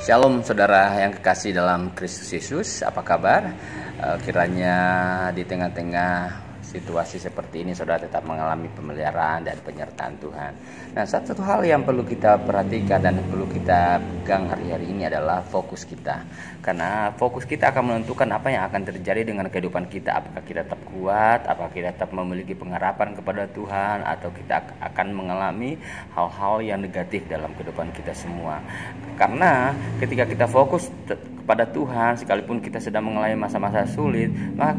Shalom saudara yang kekasih dalam Kristus Yesus, apa kabar? Kiranya di tengah-tengah situasi seperti ini saudara tetap mengalami pemeliharaan dan penyertaan Tuhan. Nah, satu hal yang perlu kita perhatikan dan perlu kita pegang hari-hari ini adalah fokus kita. Karena fokus kita akan menentukan apa yang akan terjadi dengan kehidupan kita. Apakah kita tetap kuat, apakah kita tetap memiliki pengharapan kepada Tuhan, atau kita akan mengalami hal-hal yang negatif dalam kehidupan kita semua. Karena ketika kita fokus kepada Tuhan, sekalipun kita sedang mengalami masa-masa sulit,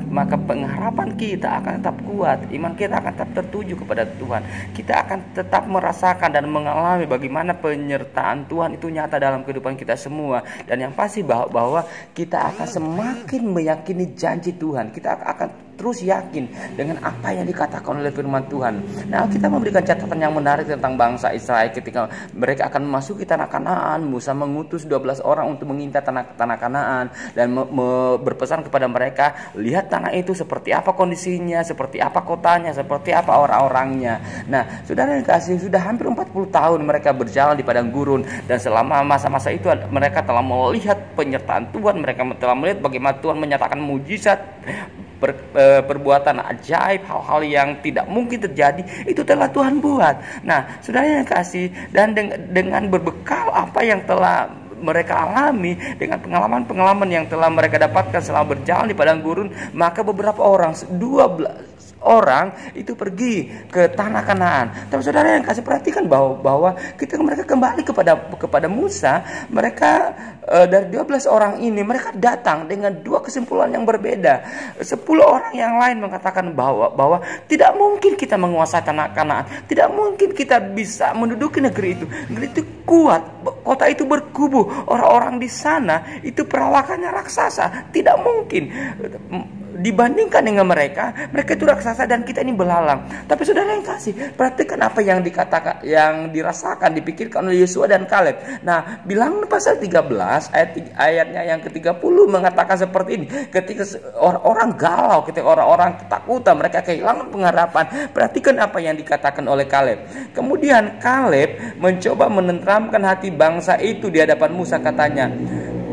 maka pengharapan kita akan tetap kuat, iman kita akan tetap tertuju kepada Tuhan. Kita akan tetap merasakan dan mengalami bagaimana penyertaan Tuhan itu nyata dalam kehidupan kita semua. Dan yang pasti bahwa kita akan semakin meyakini janji Tuhan. Kita akan terus yakin dengan apa yang dikatakan oleh firman Tuhan. Nah, kita memberikan catatan yang menarik tentang bangsa Israel ketika mereka akan memasuki tanah Kanaan. Musa mengutus 12 orang untuk mengintai tanah Kanaan dan berpesan kepada mereka, lihat tanah itu seperti apa kondisinya, seperti apa kotanya, seperti apa orang-orangnya. Nah, saudara yang kasih, sudah hampir 40 tahun mereka berjalan di padang gurun, dan selama masa-masa itu mereka telah melihat penyertaan Tuhan, mereka telah melihat bagaimana Tuhan menyatakan mujizat, perbuatan ajaib, hal-hal yang tidak mungkin terjadi itu telah Tuhan buat. Nah, saudara yang kasih, dan dengan berbekal apa yang telah mereka alami, dengan pengalaman-pengalaman yang telah mereka dapatkan selama berjalan di padang gurun, maka beberapa orang, 12 orang itu pergi ke tanah Kanaan. Tapi saudara yang kasih perhatikan bahwa ketika mereka kembali kepada Musa, mereka dari 12 orang ini mereka datang dengan dua kesimpulan yang berbeda. 10 orang yang lain mengatakan bahwa tidak mungkin kita menguasai tanah Kanaan, tidak mungkin kita bisa menduduki negeri itu. Negeri itu kuat, kota itu berkubu, orang-orang di sana itu perawakannya raksasa, tidak mungkin dibandingkan dengan mereka itu raksasa dan kita ini belalang. Tapi saudara yang kasih, perhatikan apa yang dikatakan, yang dirasakan, dipikirkan oleh Yosua dan Kaleb. Nah, Bilangan pasal 13 ayatnya yang ke-30 mengatakan seperti ini. Ketika orang galau, ketika orang-orang ketakutan, mereka kehilangan pengharapan, perhatikan apa yang dikatakan oleh Kaleb. Kemudian Kaleb mencoba menenteramkan hati bangsa itu di hadapan Musa, katanya,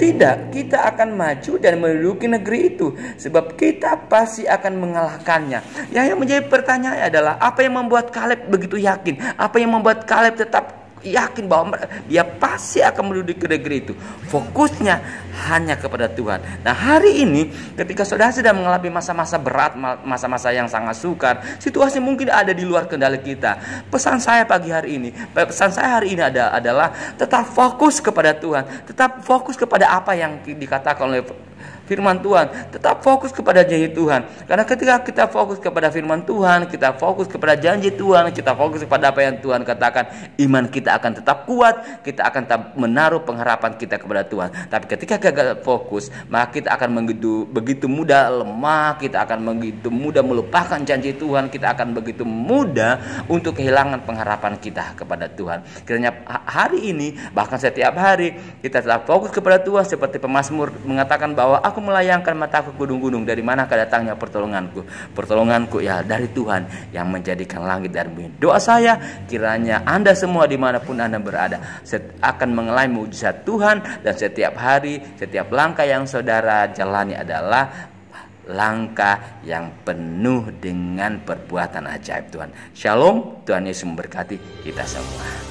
tidak, kita akan maju dan menduduki negeri itu, sebab kita pasti akan mengalahkannya. Yang menjadi pertanyaan adalah, apa yang membuat Kaleb begitu yakin? Apa yang membuat Kaleb tetap yakin bahwa dia pasti akan menduduki negeri itu? Fokusnya hanya kepada Tuhan. Nah, hari ini ketika saudara sedang mengalami masa-masa berat, masa-masa yang sangat sukar, situasi mungkin ada di luar kendali kita. Pesan saya hari ini adalah tetap fokus kepada Tuhan, tetap fokus kepada apa yang dikatakan oleh firman Tuhan, tetap fokus kepada janji Tuhan. Karena ketika kita fokus kepada firman Tuhan, kita fokus kepada janji Tuhan, kita fokus kepada apa yang Tuhan katakan, iman kita akan tetap kuat, kita akan tetap menaruh pengharapan kita kepada Tuhan. Tapi ketika gagal fokus, maka kita akan begitu mudah lemah, kita akan begitu mudah melupakan janji Tuhan, kita akan begitu mudah untuk kehilangan pengharapan kita kepada Tuhan. Kiranya hari ini, bahkan setiap hari, kita tetap fokus kepada Tuhan, seperti pemazmur mengatakan bahwa aku melayangkan mataku ke gunung-gunung, dari manakah datangnya pertolonganku? Pertolonganku ya dari Tuhan yang menjadikan langit dan bumi. Doa saya, kiranya Anda semua dimanapun Anda berada akan mengalami mujizat Tuhan, dan setiap hari, setiap langkah yang saudara jalani adalah langkah yang penuh dengan perbuatan ajaib Tuhan. Shalom, Tuhan Yesus memberkati kita semua.